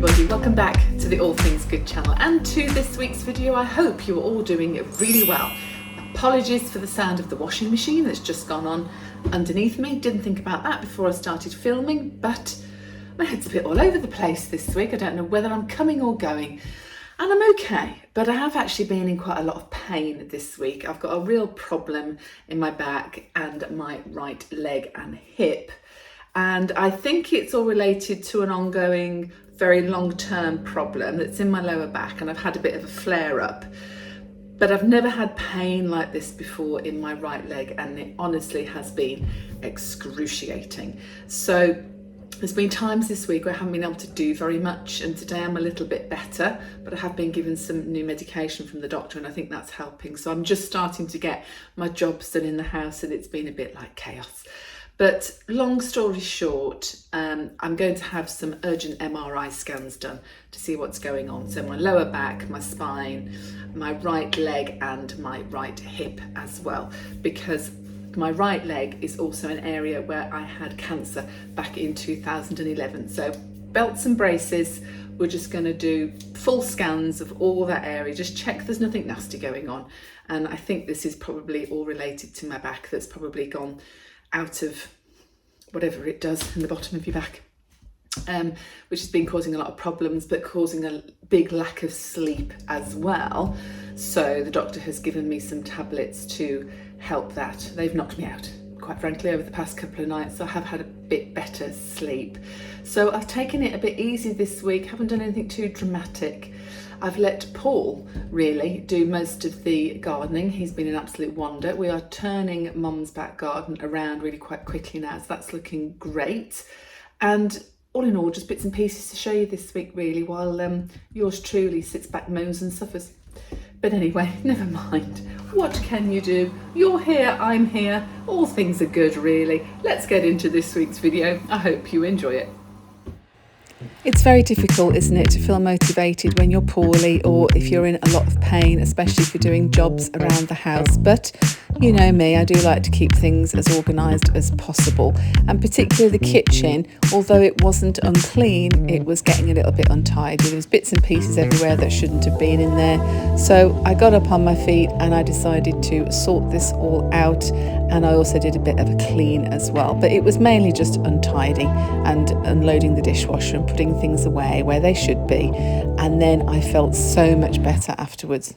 everybody, welcome back to the All Things Good channel and to this week's video. I hope you're all doing really well. Apologies for the sound of the washing machine that's just gone on underneath me. Didn't think about that before I started filming, but my head's a bit all over the place this week. I don't know whether I'm coming or going, and I'm okay, but I have actually been in quite a lot of pain this week. I've got a real problem in my back and my right leg and hip. And I think it's all related to an ongoing, very long-term problem that's in my lower back, and I've had a bit of a flare-up. But I've never had pain like this before in my right leg, and it honestly has been excruciating. So there's been times this week where I haven't been able to do very much, and today I'm a little bit better, but I have been given some new medication from the doctor, and I think that's helping. So I'm just starting to get my jobs done in the house, and it's been a bit like chaos. But long story short, I'm going to have some urgent MRI scans done to see what's going on. So my lower back, my spine, my right leg and my right hip as well, because my right leg is also an area where I had cancer back in 2011. So belts and braces, we're just going to do full scans of all that area, just check there's nothing nasty going on. And I think this is probably all related to my back that's probably gone out of whatever it does in the bottom of your back, which has been causing a lot of problems, but causing a big lack of sleep as well. So the doctor has given me some tablets to help that. They've knocked me out, quite frankly, over the past couple of nights. So I have had a bit better sleep. So I've taken it a bit easy this week, haven't done anything too dramatic. I've let Paul really do most of the gardening. He's been an absolute wonder. We are turning Mum's back garden around really quite quickly now, so that's looking great. And all in all, just bits and pieces to show you this week really, while yours truly sits back, moans and suffers. But anyway, never mind. What can you do? You're here, I'm here. All things are good really. Let's get into this week's video. I hope you enjoy it. It's very difficult, isn't it, to feel motivated when you're poorly or if you're in a lot of pain, especially if you're doing jobs around the house. But you know me, I do like to keep things as organised as possible, and particularly the kitchen, although it wasn't unclean, it was getting a little bit untidy. There was bits and pieces everywhere that shouldn't have been in there. So I got up on my feet and I decided to sort this all out, and I also did a bit of a clean as well. But it was mainly just untidy and unloading the dishwasher and putting things away where they should be, and then I felt so much better afterwards.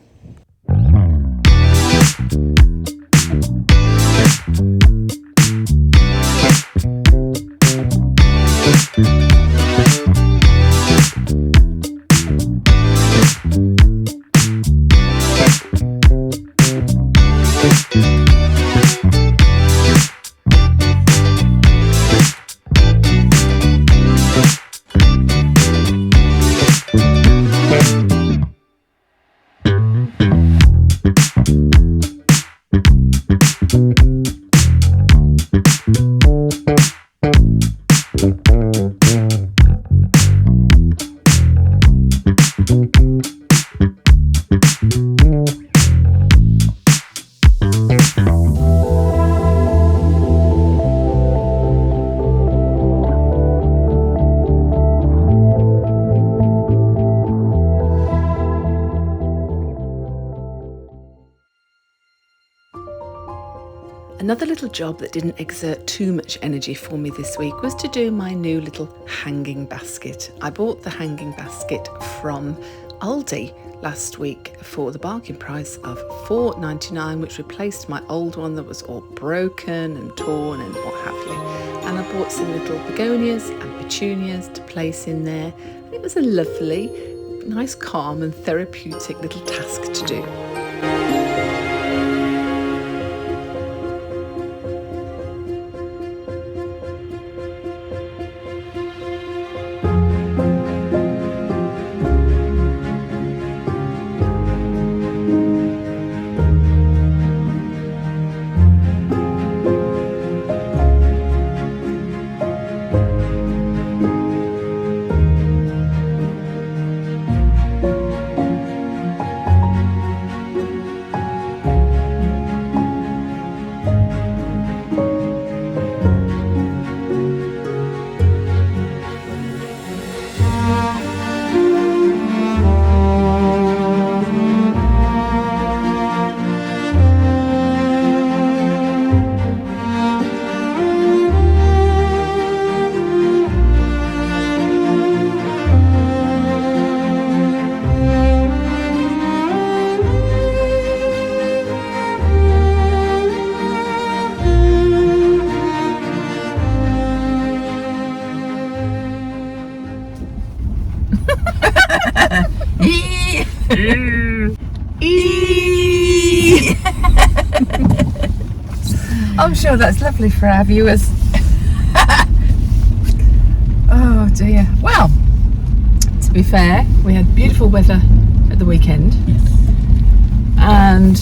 Another little job that didn't exert too much energy for me this week was to do my new little hanging basket. I bought the hanging basket from Aldi last week for the bargain price of £4.99, which replaced my old one that was all broken and torn and what have you. And I bought some little begonias and petunias to place in there. And it was a lovely, nice, calm and therapeutic little task to do. I'm sure that's lovely for our viewers. Oh dear. Well, to be fair, we had beautiful weather at the weekend. Yes. And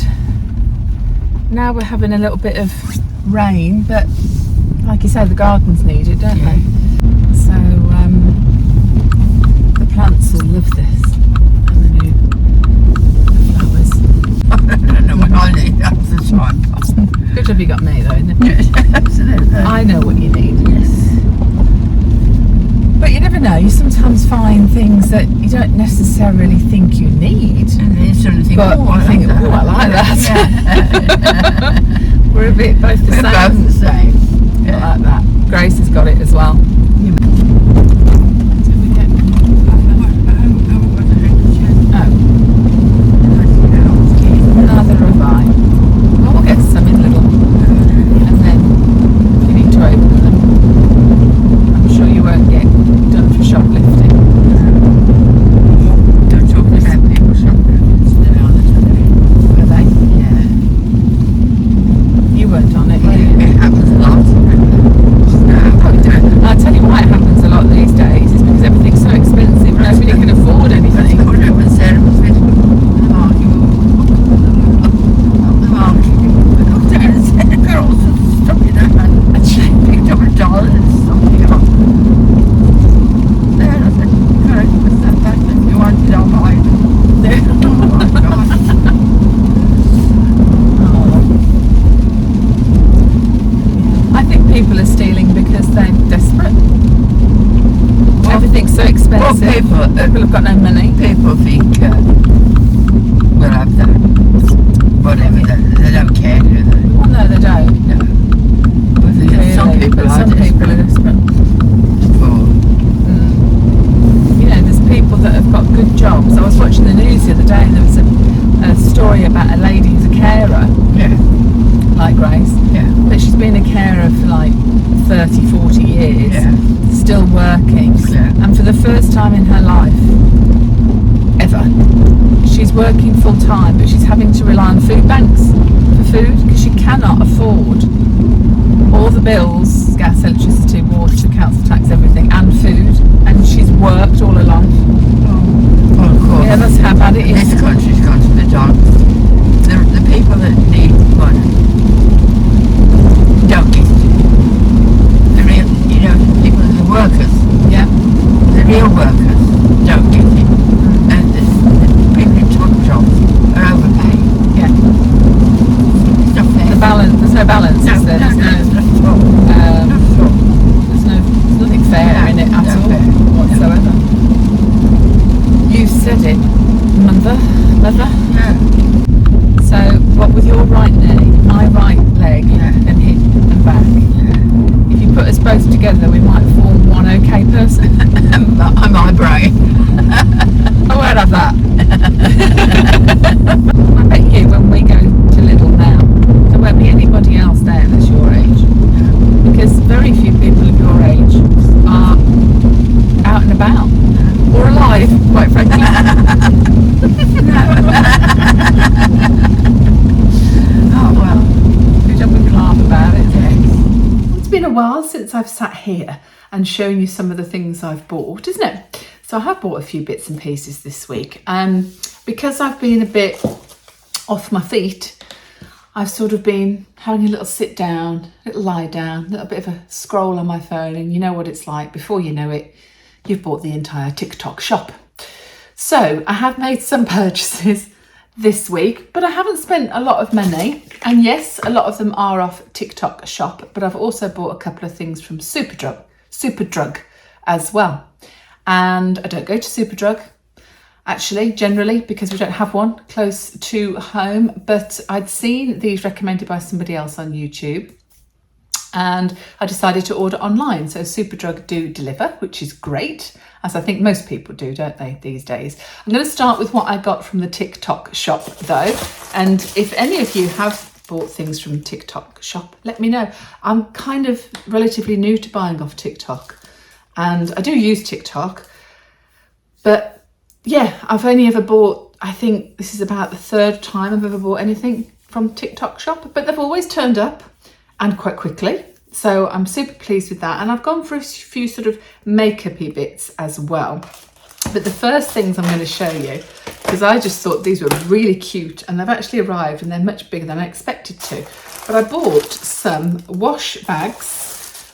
now we're having a little bit of rain, but like you say, the gardens need it, don't they? So the plants will love this, and the new flowers. I don't know what I need at the time. Good job you got me though, isn't it? Yes, absolutely. I know what you need. Yes. But you never know, you sometimes find things that you don't necessarily think you need. And then you sort of think, But oh, I think, oh, I like that. We're a bit both the We're same. both the same. I like that. Grace has got it as well. Neither have I. Well, we'll get some in little. And then you need to open them. I'm sure you won't get done for shoplifting. Don't talk about people shopping. They're on the telly. Were they? Yeah. You weren't on it, were you? It happens a lot. I'll tell you why it happens a lot these days is because everything's so expensive. Nobody can afford anything. I think people are stealing because they're desperate. Everything's so expensive. Well, people have got no money. People think we'll have that. Whatever, they don't care, do they? Well, no, they don't. No. But some people are desperate. Oh. You know, there's people that have got good jobs. I was watching the news the other day and there was a story about a lady who's a carer, Yeah. like Grace, Yeah. but she's been a carer for like 30, 40 years, Yeah. still working, Yeah. and for the first time in her life, ever, she's working full time, but she's having to rely on food banks for food because she cannot afford all the bills, gas, electricity, water, council tax, everything, and food, and she's worked all her life. Well, of course. Yeah, that's how bad it is. This country's gone to the dogs. The people that need money don't get it. The real, people, the workers, Yeah. the real workers don't get it. And the people who took jobs are overpaid. Yeah. It's not fair. There's no balance, No, is there? not at all. There's nothing fair in it at No all fair. whatsoever. You said it, mother. Yeah. So what with your right knee, my right leg, Yeah. and hip and back, Yeah. if you put us both together we might form one okay person. My brain. I won't have that. I bet you when we go to Lidl now, there won't be anybody else there that's your age. Because very few people of your age are out and about. Or alive, quite frankly. Oh, well. Good job we can laugh about it. It's been a while since I've sat here and shown you some of the things I've bought, isn't it? So I have bought a few bits and pieces this week. Because I've been a bit off my feet, I've sort of been having a little sit down, a little lie down, a little bit of a scroll on my phone, and you know what it's like. Before you know it, you've bought the entire TikTok shop. So I have made some purchases this week, but I haven't spent a lot of money. And yes, a lot of them are off TikTok shop, but I've also bought a couple of things from Superdrug as well. And I don't go to Superdrug, actually, generally, because we don't have one close to home, but I'd seen these recommended by somebody else on YouTube. And I decided to order online. So Superdrug do deliver, which is great, as I think most people do, don't they, these days. I'm going to start with what I got from the TikTok shop though. And if any of you have bought things from TikTok shop, let me know. I'm kind of relatively new to buying off TikTok and I do use TikTok, but yeah, I've only ever bought I think this is about the third time I've ever bought anything from TikTok shop, but they've always turned up and quite quickly. So I'm super pleased with that. And I've gone for a few sort of makeup-y bits as well. But the first things I'm going to show you, because I just thought these were really cute, and they've actually arrived and they're much bigger than I expected to. But I bought some wash bags,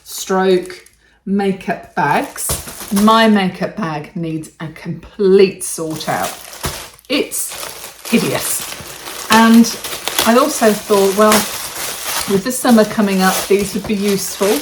stroke makeup bags. My makeup bag needs a complete sort out. It's hideous. And I also thought, well, with the summer coming up, these would be useful.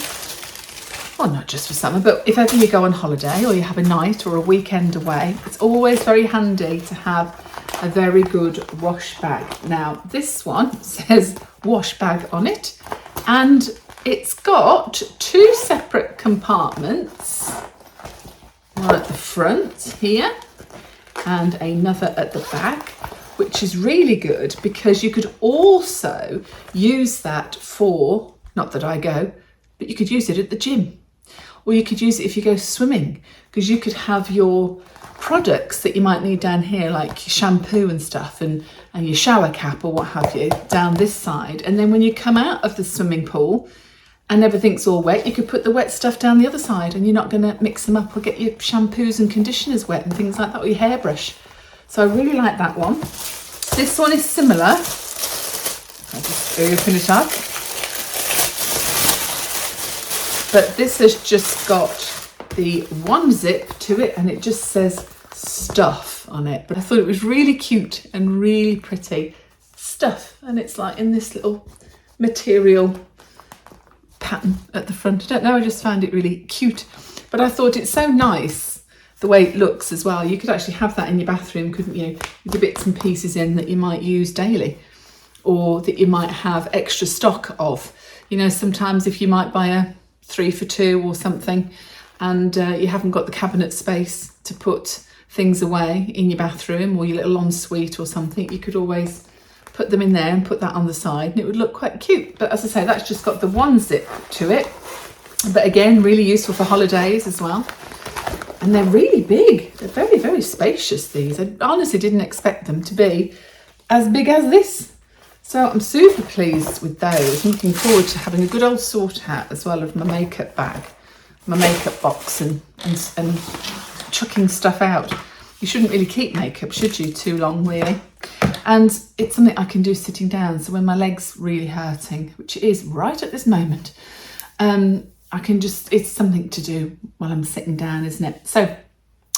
Well, not just for summer, but if ever you go on holiday or you have a night or a weekend away, it's always very handy to have a very good wash bag. Now, this one says wash bag on it, and it's got two separate compartments. One at the front here and another at the back, which is really good because you could also use that for, not that I go, but you could use it at the gym. Or you could use it if you go swimming, because you could have your products that you might need down here, like your shampoo and stuff, and your shower cap or what have you, down this side. And then when you come out of the swimming pool and everything's all wet, you could put the wet stuff down the other side, and you're not going to mix them up or get your shampoos and conditioners wet and things like that, or your hairbrush. So I really like that one. This one is similar. I'll just open it up. But this has just got the one zip to it, and it just says stuff on it. But I thought it was really cute and really pretty stuff. And it's like in this little material pattern at the front. I don't know, I just found it really cute. But I thought it's so nice the way it looks as well. You could actually have that in your bathroom, couldn't you? With the bits and pieces in that you might use daily, or that you might have extra stock of. You know, sometimes if you might buy a 3 for 2 or something, and you haven't got the cabinet space to put things away in your bathroom or your little ensuite or something, you could always put them in there and put that on the side, and it would look quite cute. But as I say, that's just got the one zip to it, but again, really useful for holidays as well. And they're really big. They're very, very spacious, these. I honestly didn't expect them to be as big as this. So I'm super pleased with those. I'm looking forward to having a good old sort out as well of my makeup bag, my makeup box, and chucking stuff out. You shouldn't really keep makeup, should you, too long, really? And it's something I can do sitting down. So when my leg's really hurting, which it is right at this moment, I can just, it's something to do while I'm sitting down, isn't it? So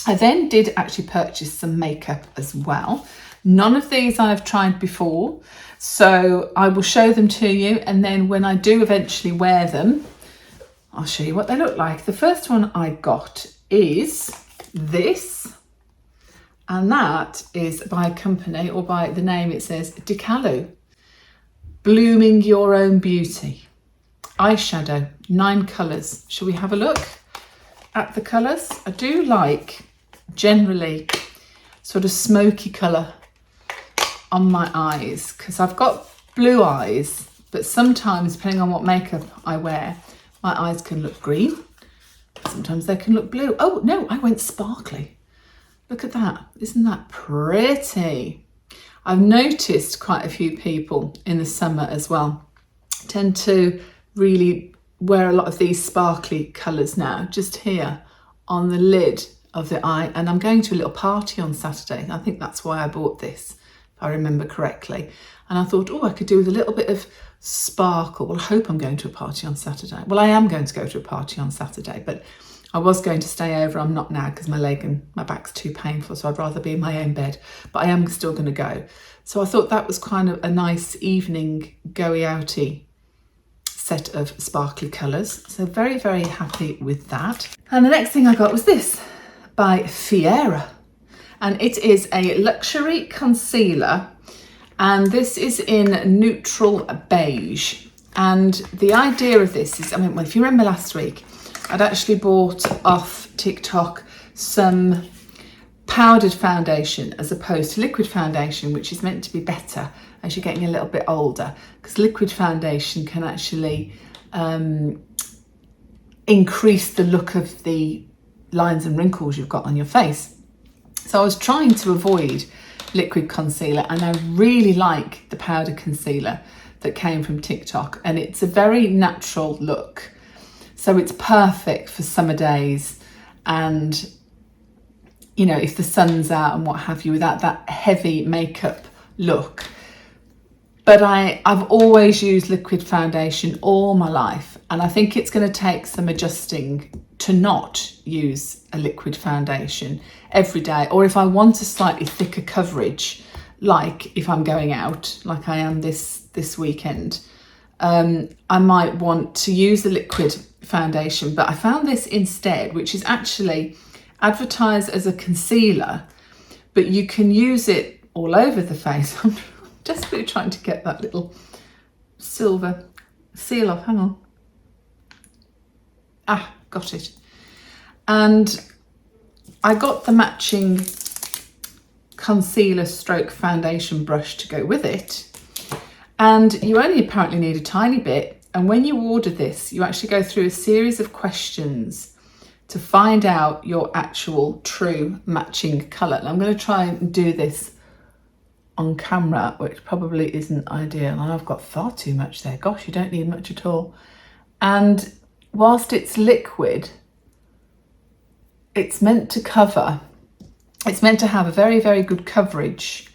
I then did actually purchase some makeup as well. None of these I've tried before, so I will show them to you, and then when I do eventually wear them, I'll show you what they look like. The first one I got is this, and that is by a company, or by the name it says Decalu, Blooming Your Own Beauty. Eyeshadow, 9 colours. Shall we have a look at the colours? I do like generally sort of smoky colour on my eyes, because I've got blue eyes, but sometimes depending on what makeup I wear, my eyes can look green, sometimes they can look blue. Oh no, I went sparkly. Look at that, isn't that pretty? I've noticed quite a few people in the summer as well tend to really wear a lot of these sparkly colours now, just here on the lid of the eye. And I'm going to a little party on Saturday. I think that's why I bought this, if I remember correctly. And I thought, oh, I could do with a little bit of sparkle. Well, I hope I'm going to a party on Saturday. Well, I am going to go to a party on Saturday, but I was going to stay over. I'm not now because my leg and my back's too painful, so I'd rather be in my own bed, but I am still going to go. So I thought that was kind of a nice evening goey-outy set of sparkly colours. So very, very happy with that. And the next thing I got was this by Fiera. And it is a luxury concealer. And this is in neutral beige. And the idea of this is, I mean, well, if you remember last week, I'd actually bought off TikTok some powdered foundation as opposed to liquid foundation, which is meant to be better as you're getting a little bit older, because liquid foundation can actually increase the look of the lines and wrinkles you've got on your face. So I was trying to avoid liquid concealer, and I really like the powder concealer that came from TikTok, and it's a very natural look, so it's perfect for summer days, and you know, if the sun's out and what have you, without that heavy makeup look. But I've always used liquid foundation all my life, and I think it's going to take some adjusting to not use a liquid foundation every day, or if I want a slightly thicker coverage, like if I'm going out, like I am this weekend, I might want to use the liquid foundation. But I found this instead, which is actually advertised as a concealer, but you can use it all over the face. I'm desperately trying to get that little silver seal off. Hang on. Ah, got it. And I got the matching concealer stroke foundation brush to go with it. And you only apparently need a tiny bit. And when you order this, you actually go through a series of questions to find out your actual true matching colour. And I'm going to try and do this on camera, which probably isn't ideal. And I've got far too much there. Gosh, you don't need much at all. And whilst it's liquid, it's meant to cover, it's meant to have a very, very good coverage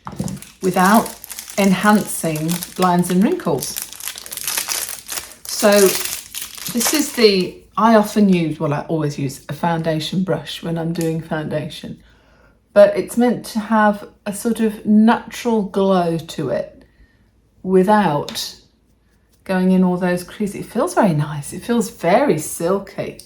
without enhancing lines and wrinkles. So this is I often use, well, I always use a foundation brush when I'm doing foundation, but it's meant to have a sort of natural glow to it without going in all those creases. It feels very nice. It feels very silky.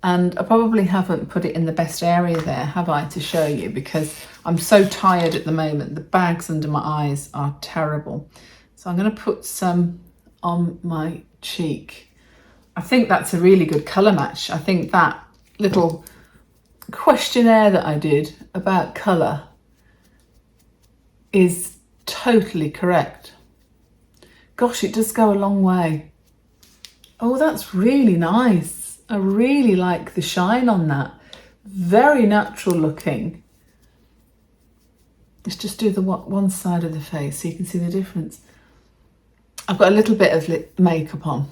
And I probably haven't put it in the best area there, have I, to show you, because I'm so tired at the moment. The bags under my eyes are terrible. So I'm going to put some on my cheek. I think that's a really good colour match. I think that little questionnaire that I did about colour is totally correct. Gosh, it does go a long way. Oh, that's really nice. I really like the shine on that. Very natural looking. Let's just do the one side of the face so you can see the difference. I've got a little bit of makeup on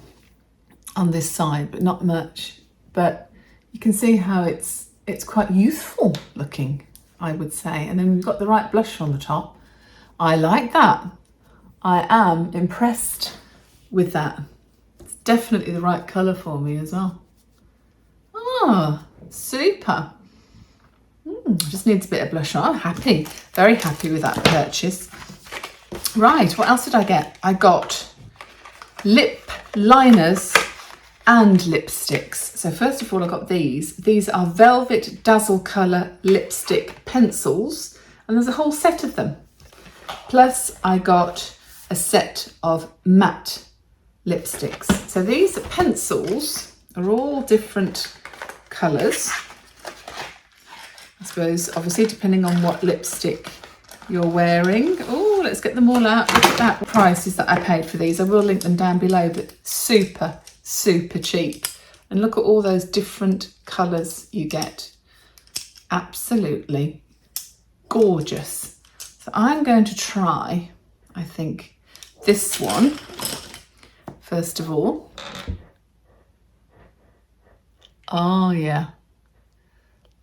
this side, but not much. But you can see how it's quite youthful looking, I would say. And then we've got the right blush on the top. I like that. I am impressed with that. It's definitely the right colour for me as well. Oh, super. Just needs a bit of blush on. I'm happy, very happy with that purchase. Right, what else did I get? I got lip liners and lipsticks. So first of all, I got these. These are Velvet Dazzle Colour lipstick pencils, and there's a whole set of them. Plus I got a set of matte lipsticks. So these pencils are all different colours. I suppose, obviously, depending on what lipstick you're wearing. Oh, let's get them all out. Look at that prices that I paid for these. I will link them down below, but super, super cheap. And look at all those different colours you get. Absolutely gorgeous. So I'm going to try, I think, this one first of all. Oh yeah,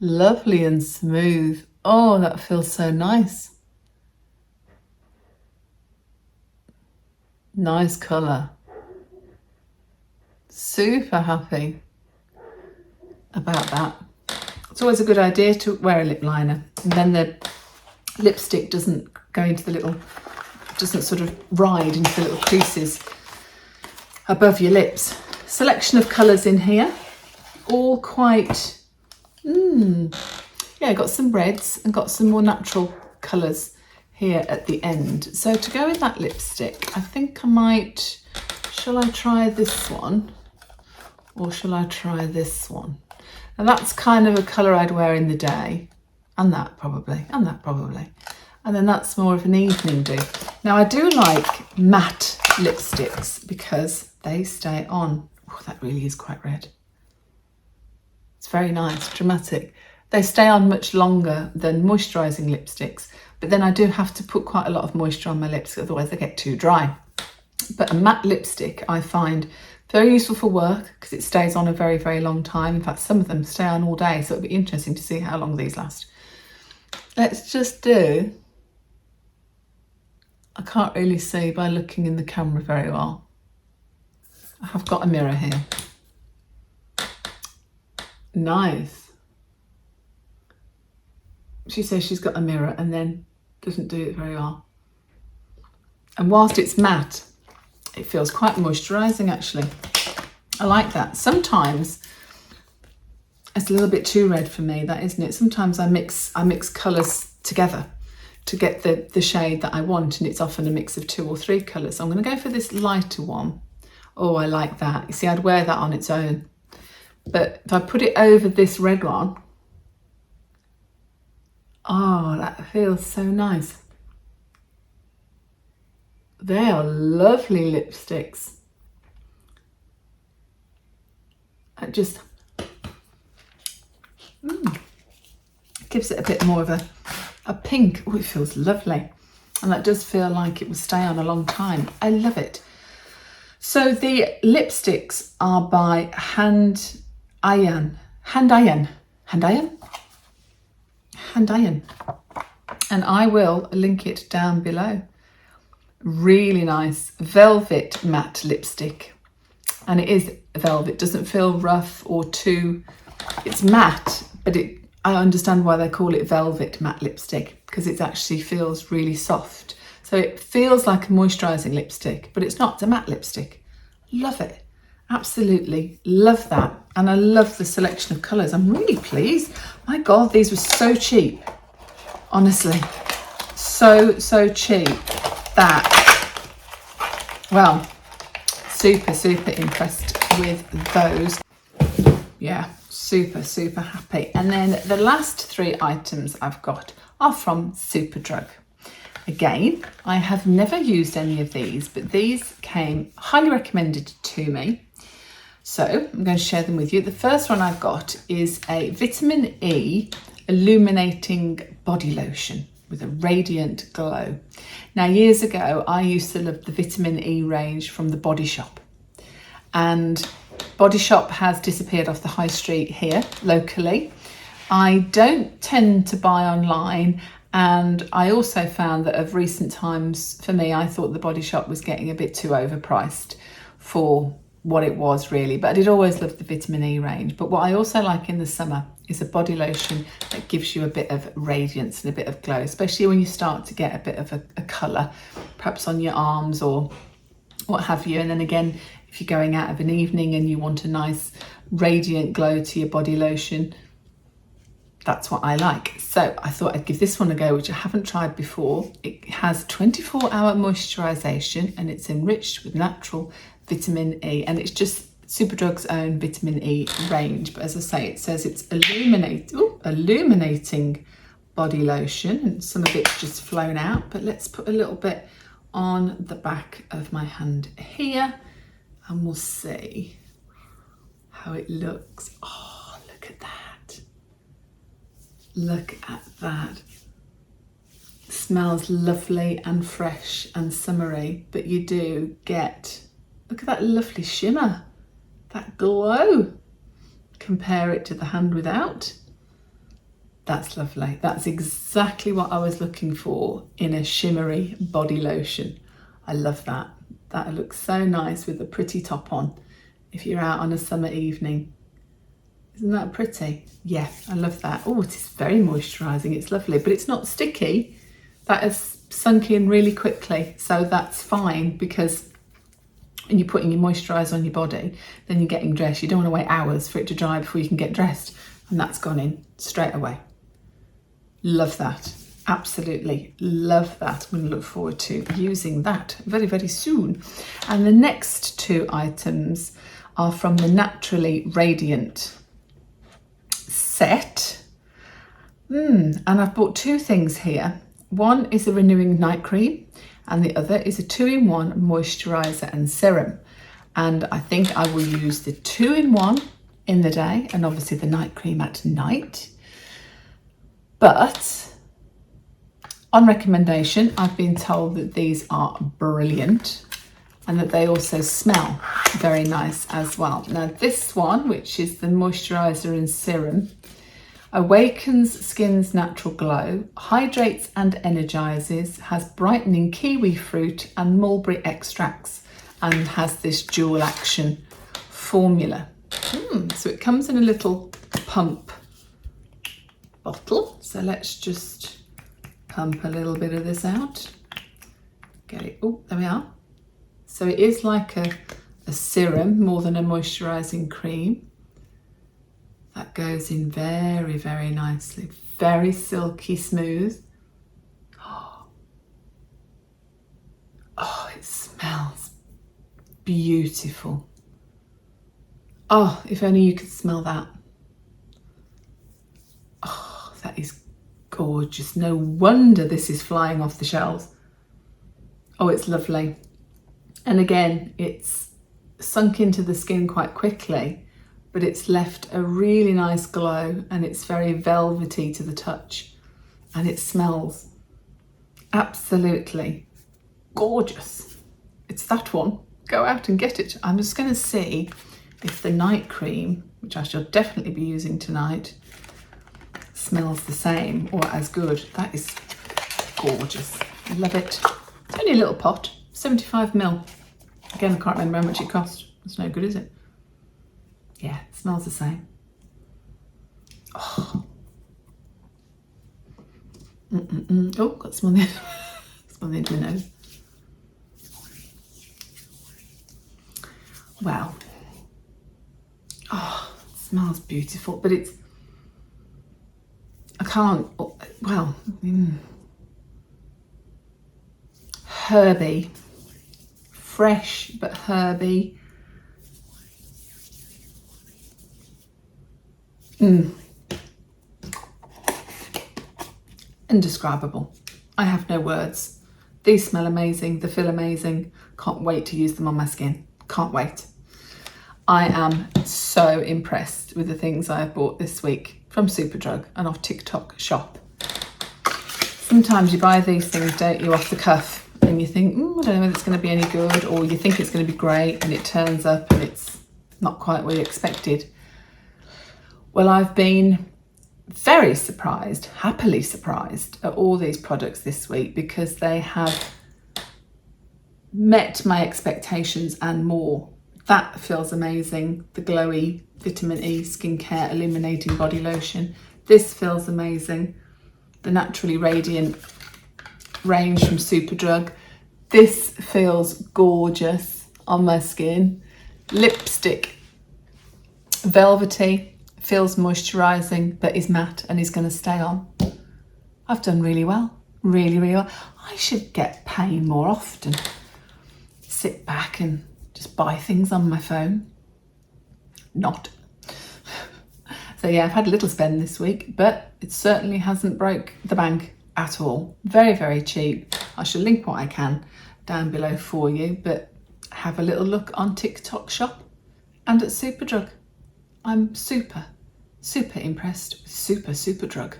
lovely and smooth. Oh, that feels so nice. Nice colour. Super happy about that. It's always a good idea to wear a lip liner, and then the lipstick doesn't go into the little, doesn't sort of ride into the little creases above your lips. Selection of colours in here. All quite, yeah, got some reds and got some more natural colours here at the end. So to go with that lipstick, I think I might, shall I try this one or shall I try this one? And that's kind of a colour I'd wear in the day, and that probably, and that probably. And then that's more of an evening do. Now I do like matte lipsticks because they stay on. Oh, that really is quite red. It's very nice, dramatic. they stay on much longer than moisturising lipsticks, but then I do have to put quite a lot of moisture on my lips, otherwise they get too dry. But a matte lipstick I find very useful for work because it stays on a very, very long time. In fact, some of them stay on all day, so it'll be interesting to see how long these last. Let's just do, I can't really see by looking in the camera very well. I have got a mirror here. Nice. She says she's got a mirror and then doesn't do it very well. And whilst it's matte, it feels quite moisturising actually. I like that. Sometimes it's a little bit too red for me, that isn't it? Sometimes I mix colours together to get the shade that I want, and it's often a mix of 2 or 3 colours. So I'm going to go for this lighter one. Oh, I like that. You see, I'd wear that on its own. But if I put it over this red one, oh, that feels so nice. They are lovely lipsticks. It just gives it a bit more of a pink. Oh, it feels lovely. And that does feel like it will stay on a long time. I love it. So the lipsticks are by Hand Iron. And I will link it down below. Really nice velvet matte lipstick, and it is velvet, doesn't feel rough or too, it's matte, but I understand why they call it velvet matte lipstick, because it actually feels really soft. So it feels like a moisturising lipstick, but it's not, it's a matte lipstick. Love it, absolutely love that. And I love the selection of colours. I'm really pleased. My God, these were so cheap, honestly, so cheap. That, well, super impressed with those. Yeah, super happy. And then the last 3 items I've got are from Superdrug. Again, I have never used any of these, but these came highly recommended to me. So I'm going to share them with you. The first one I've got is a vitamin E illuminating body lotion with a radiant glow. Now, years ago, I used to love the vitamin E range from the Body Shop, and Body Shop has disappeared off the high street here locally. I don't tend to buy online, and I also found that of recent times, for me, I thought the Body Shop was getting a bit too overpriced for what it was really, but I did always love the vitamin E range. But what I also like in the summer is a body lotion that gives you a bit of radiance and a bit of glow, especially when you start to get a bit of a colour, perhaps on your arms or what have you. And then again, if you're going out of an evening and you want a nice radiant glow to your body lotion, that's what I like. So I thought I'd give this one a go, which I haven't tried before. It has 24-hour moisturisation and it's enriched with natural vitamin E, and it's just Superdrug's own vitamin E range. But as I say, it says it's illuminating body lotion, and some of it's just flown out. But let's put a little bit on the back of my hand here and we'll see how it looks. Oh, look at that. Look at that. Smells lovely and fresh and summery, but you do get, look at that lovely shimmer, that glow. Compare it to the hand without. That's lovely. That's exactly what I was looking for in a shimmery body lotion. I love that. That looks so nice with a pretty top on if you're out on a summer evening. Isn't that pretty? Yeah, I love that. Oh, it is very moisturising. It's lovely, but it's not sticky. That has sunk in really quickly, so that's fine, because when you're putting your moisturiser on your body, then you're getting dressed. You don't want to wait hours for it to dry before you can get dressed, and that's gone in straight away. Love that. Absolutely love that. I'm going to look forward to using that very, very soon. And the next 2 items are from the Naturally Radiant set. And I've bought 2 things here. One is a renewing night cream and the other is a 2-in-1 moisturiser and serum. And I think I will use the 2-in-1 in the day and obviously the night cream at night. But on recommendation, I've been told that these are brilliant and that they also smell very nice as well. Now this one, which is the moisturiser and serum, awakens skin's natural glow, hydrates and energises, has brightening kiwi fruit and mulberry extracts, and has this dual action formula. So it comes in a little pump bottle. So let's just pump a little bit of this out. Get it. Oh, there we are. So it is like a serum more than a moisturising cream. That goes in very, very nicely. Very silky smooth. Oh, it smells beautiful. Oh, if only you could smell that. Oh, that is gorgeous. No wonder this is flying off the shelves. Oh, it's lovely. And again, it's sunk into the skin quite quickly, but it's left a really nice glow and it's very velvety to the touch and it smells absolutely gorgeous. It's that one. Go out and get it. I'm just going to see if the night cream, which I shall definitely be using tonight, smells the same or as good. That is gorgeous. I love it. It's only a little pot, 75ml. Again, I can't remember how much it cost. It's no good, is it? Yeah, it smells the same. Oh, oh, got some on the some on the end of my nose. Wow. Oh, it smells beautiful, but it's, I can't, well, herby, fresh but herby. Indescribable. I have no words. These smell amazing, they feel amazing. Can't wait to use them on my skin. Can't wait. I am so impressed with the things I have bought this week from Superdrug and off TikTok shop. Sometimes you buy these things, don't you, off the cuff, and you think, I don't know whether it's going to be any good, or you think it's going to be great and it turns up and it's not quite what you expected. Well, I've been very surprised, happily surprised at all these products this week because they have met my expectations and more. That feels amazing. The glowy vitamin E skincare illuminating body lotion. This feels amazing. The naturally radiant range from Superdrug. This feels gorgeous on my skin. Lipstick, velvety, feels moisturising, but is matte and is going to stay on. I've done really well, really, really well. I should get paying more often. Sit back and just buy things on my phone. Not. So yeah, I've had a little spend this week, but it certainly hasn't broke the bank at all. Very, very cheap. I shall link what I can down below for you, but have a little look on TikTok shop and at Superdrug. I'm super, super impressed with Superdrug.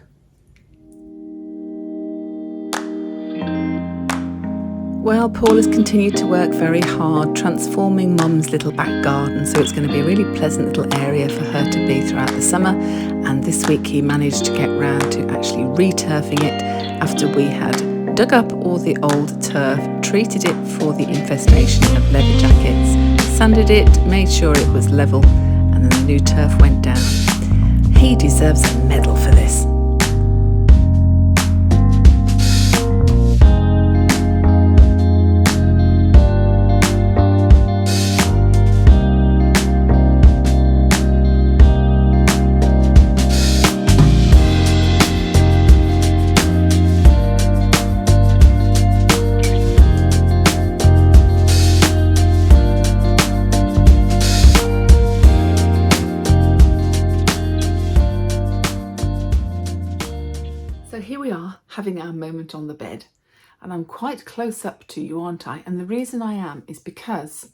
Well, Paul has continued to work very hard transforming Mum's little back garden, so it's going to be a really pleasant little area for her to be throughout the summer. And this week he managed to get round to actually re-turfing it after we had dug up all the old turf, treated it for the infestation of leather jackets, sanded it, made sure it was level, and then the new turf went down. He deserves a medal for this. So here we are having our moment on the bed, and I'm quite close up to you, aren't I? And the reason I am is because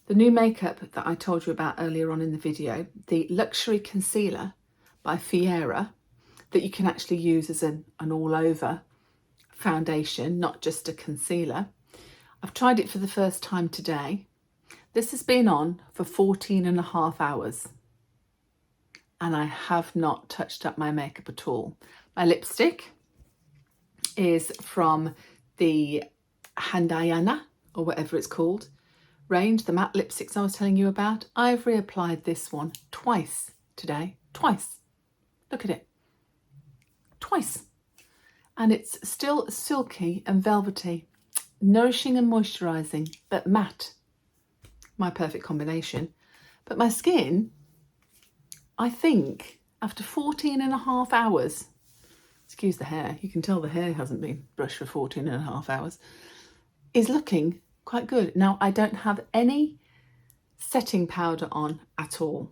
the new makeup that I told you about earlier on in the video, the Luxury Concealer by Fiera, that you can actually use as an all-over foundation, not just a concealer. I've tried it for the first time today. This has been on for 14.5 hours and I have not touched up my makeup at all. My lipstick is from the Handayana, or whatever it's called, range, the matte lipsticks I was telling you about. I've reapplied this one twice today. Twice. Look at it. Twice. And it's still silky and velvety, nourishing and moisturising, but matte. My perfect combination. But my skin, I think, after 14.5 hours, excuse the hair, you can tell the hair hasn't been brushed for 14.5 hours, is looking quite good. Now, I don't have any setting powder on at all.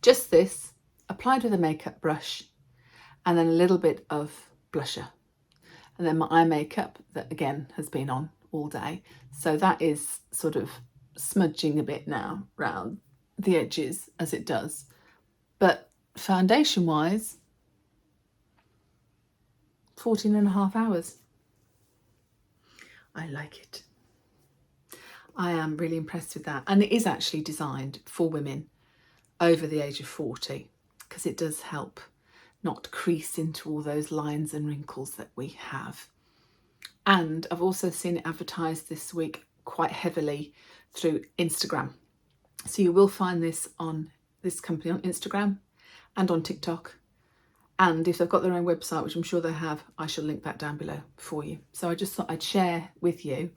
Just this, applied with a makeup brush, and then a little bit of blusher. And then my eye makeup, that again has been on all day. So that is sort of smudging a bit now round the edges as it does. But foundation wise, 14.5 hours. I like it. I am really impressed with that. And it is actually designed for women over the age of 40 because it does help not crease into all those lines and wrinkles that we have. And I've also seen it advertised this week quite heavily through Instagram. So you will find this company on Instagram and on TikTok. And if they've got their own website, which I'm sure they have, I shall link that down below for you. So I just thought I'd share with you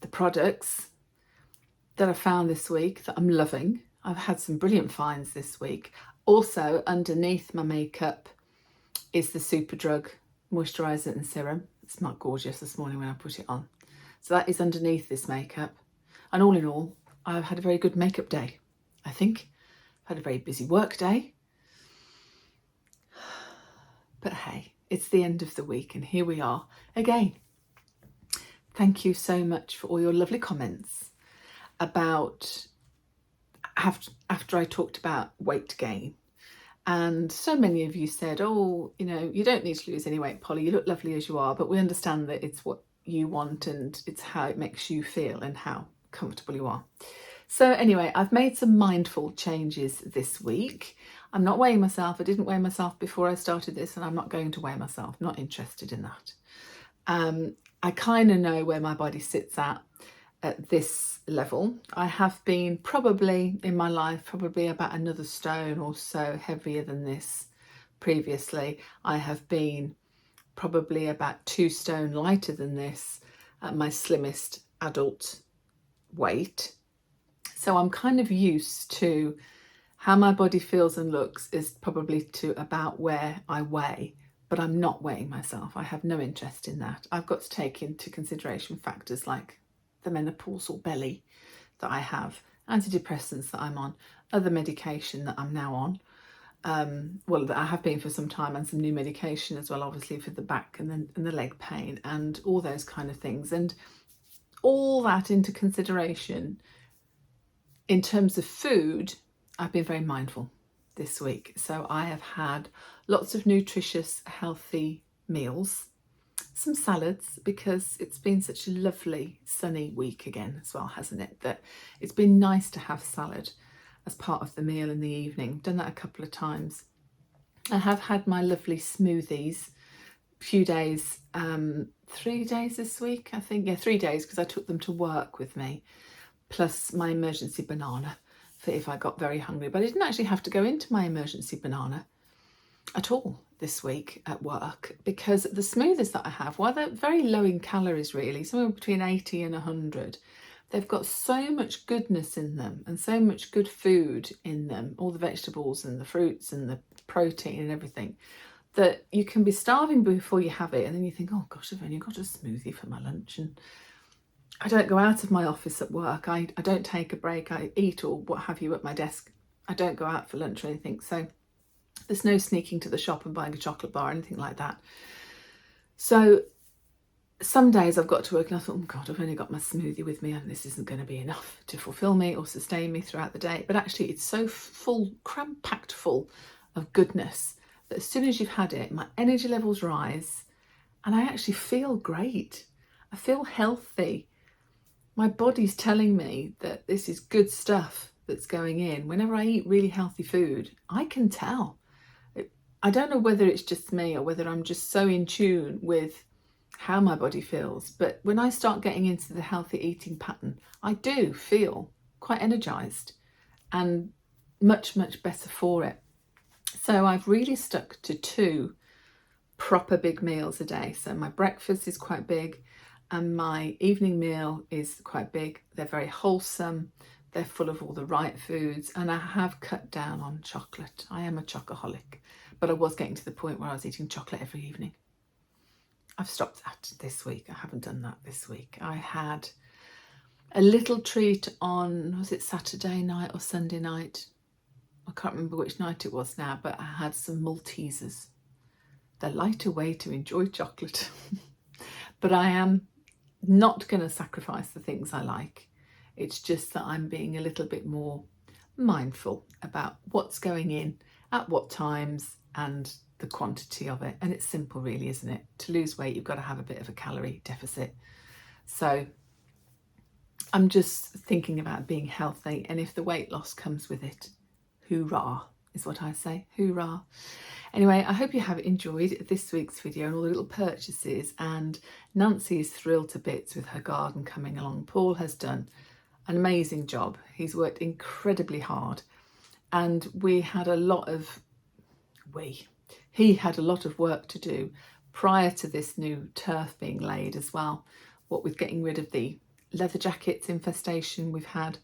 the products that I found this week that I'm loving. I've had some brilliant finds this week. Also, underneath my makeup is the Superdrug moisturiser and serum. It smelled gorgeous this morning when I put it on. So that is underneath this makeup. And all in all, I've had a very good makeup day, I think. I've had a very busy work day. But hey, it's the end of the week and here we are again. Thank you so much for all your lovely comments about after I talked about weight gain. And so many of you said, oh, you know, you don't need to lose any weight, Polly. You look lovely as you are, but we understand that it's what you want and it's how it makes you feel and how comfortable you are. So anyway, I've made some mindful changes this week. I'm not weighing myself. I didn't weigh myself before I started this and I'm not going to weigh myself. Not interested in that. I kind of know where my body sits at this level. I have been probably in my life, probably about another stone or so heavier than this previously. I have been probably about 2 stone lighter than this at my slimmest adult weight. So I'm kind of used to how my body feels and looks is probably to about where I weigh, but I'm not weighing myself. I have no interest in that. I've got to take into consideration factors like the menopausal belly that I have, antidepressants that I'm on, other medication that I'm now on, well, that I have been for some time, and some new medication as well, obviously for the back and the leg pain and all those kind of things. And all that into consideration, in terms of food, I've been very mindful this week. So I have had lots of nutritious, healthy meals, some salads, because it's been such a lovely sunny week again as well, hasn't it? That it's been nice to have salad as part of the meal in the evening. Done that a couple of times. I have had my lovely smoothies a few days, 3 days this week, I think. Yeah, 3 days, because I took them to work with me, plus my emergency banana for if I got very hungry. But I didn't actually have to go into my emergency banana at all this week at work, because the smoothies that I have, while they're very low in calories really, somewhere between 80 and 100, they've got so much goodness in them and so much good food in them, all the vegetables and the fruits and the protein and everything, that you can be starving before you have it, and then you think, oh gosh, I've only got a smoothie for my lunch. And I don't go out of my office at work. I don't take a break. I eat or what have you at my desk. I don't go out for lunch or anything. So there's no sneaking to the shop and buying a chocolate bar or anything like that. So some days I've got to work and I thought, oh God, I've only got my smoothie with me and this isn't going to be enough to fulfill me or sustain me throughout the day. But actually it's so full, cram-packed full of goodness that as soon as you've had it, my energy levels rise and I actually feel great. I feel healthy. My body's telling me that this is good stuff that's going in. Whenever I eat really healthy food, I can tell. I don't know whether it's just me or whether I'm just so in tune with how my body feels, but when I start getting into the healthy eating pattern, I do feel quite energized and much better for it. So I've really stuck to 2 proper big meals a day. So my breakfast is quite big and my evening meal is quite big. They're very wholesome, they're full of all the right foods, and I have cut down on chocolate. I am a chocoholic, but I was getting to the point where I was eating chocolate every evening. I've stopped that this week. I haven't done that this week. I had a little treat on, was it Saturday night or Sunday night? I can't remember which night it was now, but I had some Maltesers. The lighter way to enjoy chocolate. But I am not going to sacrifice the things I like. It's just that I'm being a little bit more mindful about what's going in, at what times, and the quantity of it. And it's simple really, isn't it? To lose weight, you've got to have a bit of a calorie deficit. So I'm just thinking about being healthy, and if the weight loss comes with it, hoorah, is what I say, hoorah. Anyway, I hope you have enjoyed this week's video and all the little purchases, and Nancy is thrilled to bits with her garden coming along. Paul has done an amazing job. He's worked incredibly hard, and he had a lot of work to do prior to this new turf being laid as well. What with getting rid of the leather jackets infestation we've had,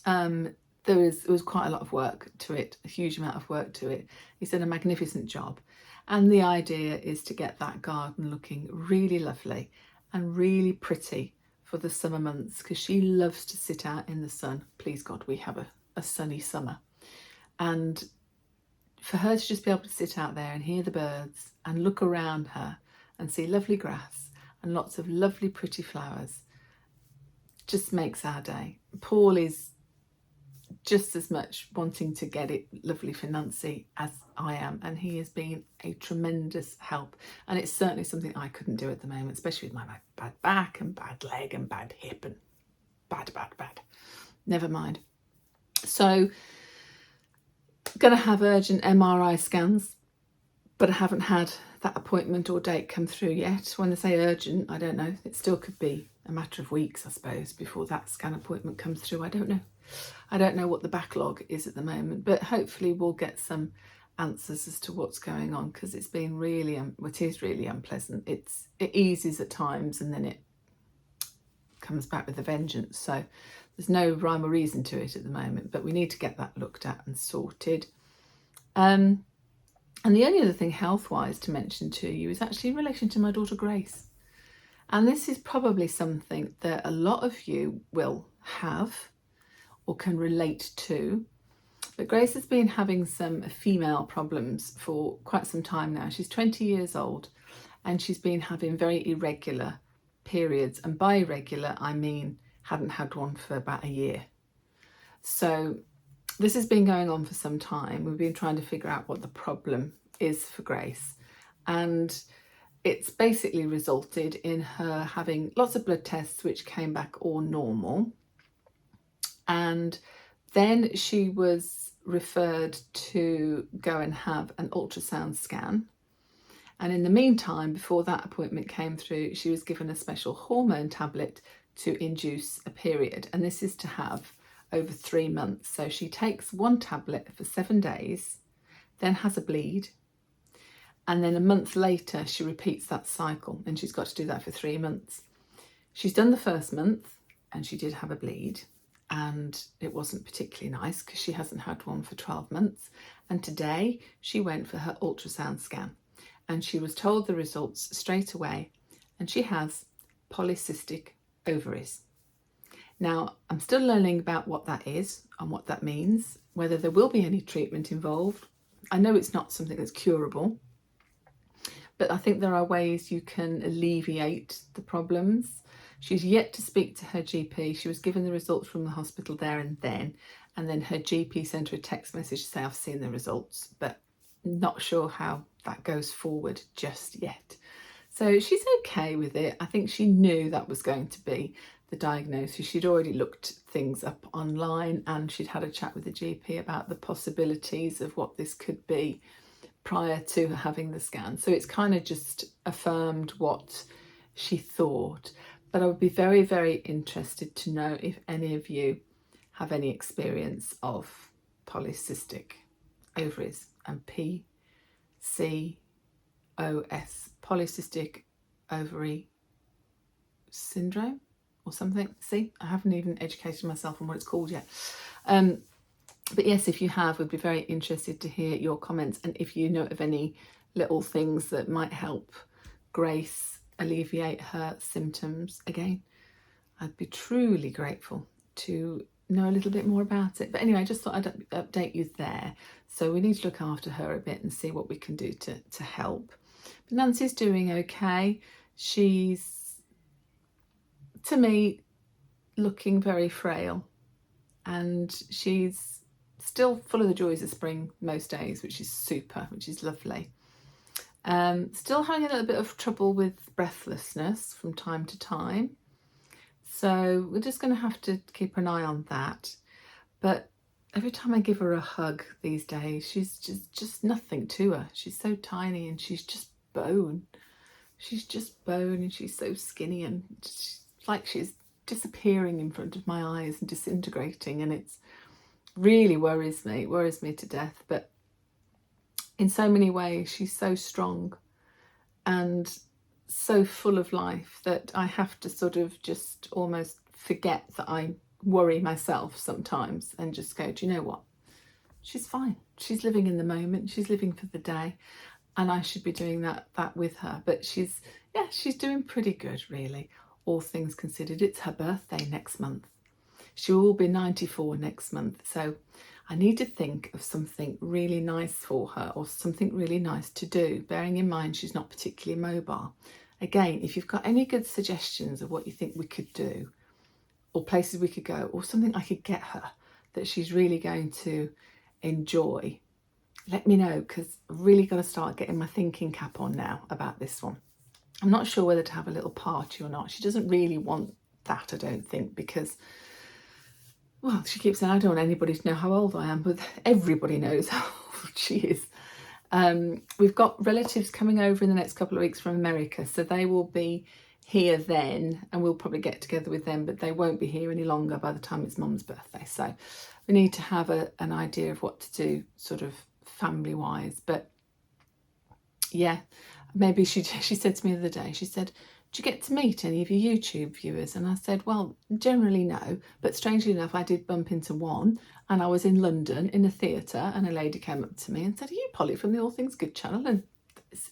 there was quite a lot of work to it, a huge amount of work to it. He's done a magnificent job, and the idea is to get that garden looking really lovely and really pretty for the summer months, because she loves to sit out in the sun. Please God, we have a sunny summer, and for her to just be able to sit out there and hear the birds and look around her and see lovely grass and lots of lovely pretty flowers just makes our day. Paul is just as much wanting to get it lovely for Nancy as I am, and he has been a tremendous help, and it's certainly something I couldn't do at the moment, especially with my bad back and bad leg and bad hip and bad. Never mind. So gonna have urgent MRI scans, but I haven't had that appointment or date come through yet. When they say urgent, I don't know, it still could be a matter of weeks, I suppose, before that scan appointment comes through. I don't know what the backlog is at the moment, but hopefully we'll get some answers as to what's going on, because it's been really it is really unpleasant. It eases at times and then it comes back with a vengeance. So there's no rhyme or reason to it at the moment, but we need to get that looked at and sorted. And the only other thing health-wise to mention to you is actually in relation to my daughter Grace. And this is probably something that a lot of you will have or can relate to. But Grace has been having some female problems for quite some time now. She's 20 years old and she's been having very irregular periods. And by irregular, I mean hadn't had one for about a year. So this has been going on for some time. We've been trying to figure out what the problem is for Grace. And it's basically resulted in her having lots of blood tests which came back all normal. And then she was referred to go and have an ultrasound scan. And in the meantime, before that appointment came through, she was given a special hormone tablet to induce a period. And this is to have over 3 months. So she takes one tablet for 7 days, then has a bleed. And then a month later, she repeats that cycle, and she's got to do that for 3 months. She's done the first month and she did have a bleed, and it wasn't particularly nice because she hasn't had one for 12 months. And today she went for her ultrasound scan and she was told the results straight away, and she has polycystic ovaries. Now, I'm still learning about what that is and what that means, whether there will be any treatment involved. I know it's not something that's curable, but I think there are ways you can alleviate the problems. She's yet to speak to her GP. She was given the results from the hospital there and then her GP sent her a text message to say, I've seen the results, but not sure how that goes forward just yet. So she's okay with it. I think she knew that was going to be the diagnosis. She'd already looked things up online and she'd had a chat with the GP about the possibilities of what this could be prior to having the scan. So it's kind of just affirmed what she thought. But I would be very, very interested to know if any of you have any experience of polycystic ovaries and PCOS, polycystic ovary syndrome or something. See, I haven't even educated myself on what it's called yet. But yes, if you have, we'd be very interested to hear your comments, and if you know of any little things that might help Grace alleviate her symptoms again, I'd be truly grateful to know a little bit more about it. But anyway, I just thought I'd update you there. So we need to look after her a bit and see what we can do to help. But Nancy's doing okay. She's, to me, looking very frail, and she's still full of the joys of spring most days, which is super, which is lovely. Still having a little bit of trouble with breathlessness from time to time. So we're just going to have to keep an eye on that. But every time I give her a hug these days, she's just nothing to her. She's so tiny and she's just bone. She's just bone and she's so skinny, and she's like she's disappearing in front of my eyes and disintegrating, and it's really worries me to death. But in so many ways she's so strong and so full of life that I have to sort of just almost forget that I worry myself sometimes and just go, do you know what, she's fine, she's living in the moment, she's living for the day, and I should be doing that with her. But she's doing pretty good, really, all things considered. It's her birthday next month. She will be 94 next month, so I need to think of something really nice for her, or something really nice to do, bearing in mind she's not particularly mobile. Again, if you've got any good suggestions of what you think we could do, or places we could go, or something I could get her that she's really going to enjoy, let me know, because I've really got to start getting my thinking cap on now about this one. I'm not sure whether to have a little party or not. She doesn't really want that, I don't think, because, well, she keeps saying, I don't want anybody to know how old I am, but everybody knows how old she is. We've got relatives coming over in the next couple of weeks from America, so they will be here then, and we'll probably get together with them, but they won't be here any longer by the time it's Mum's birthday. So we need to have an idea of what to do sort of family-wise. But yeah, maybe she said to me the other day, she said, do you get to meet any of your YouTube viewers? And I said, well, generally no, but strangely enough, I did bump into one, and I was in London in a theatre, and a lady came up to me and said, are you Polly from the All Things Good channel? And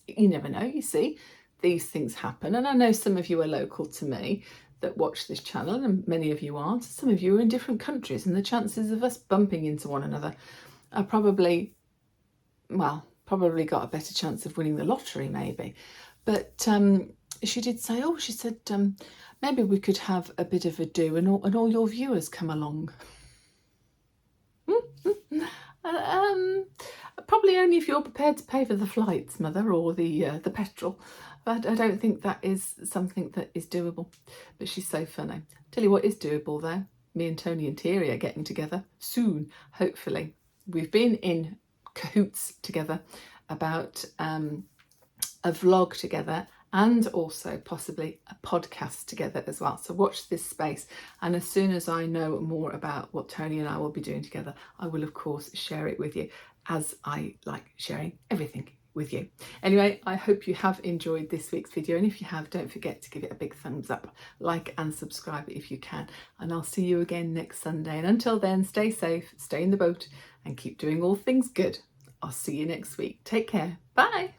you never know, you see, these things happen. And I know some of you are local to me that watch this channel, and many of you aren't. Some of you are in different countries, and the chances of us bumping into one another are probably got a better chance of winning the lottery maybe. But she did say, she said, maybe we could have a bit of a do and all your viewers come along. Probably only if you're prepared to pay for the flights, Mother, or the petrol. But I don't think that is something that is doable. But she's so funny. Tell you what is doable though, me and Tony and Thierry are getting together soon, hopefully. We've been in cahoots together about a vlog together, and also possibly a podcast together as well. So watch this space, and as soon as I know more about what Tony and I will be doing together, I will of course share it with you, as I like sharing everything with you. Anyway, I hope you have enjoyed this week's video, and if you have, don't forget to give it a big thumbs up, like and subscribe if you can, and I'll see you again next Sunday. And until then, stay safe, stay in the boat, and keep doing all things good. I'll see you next week. Take care. Bye.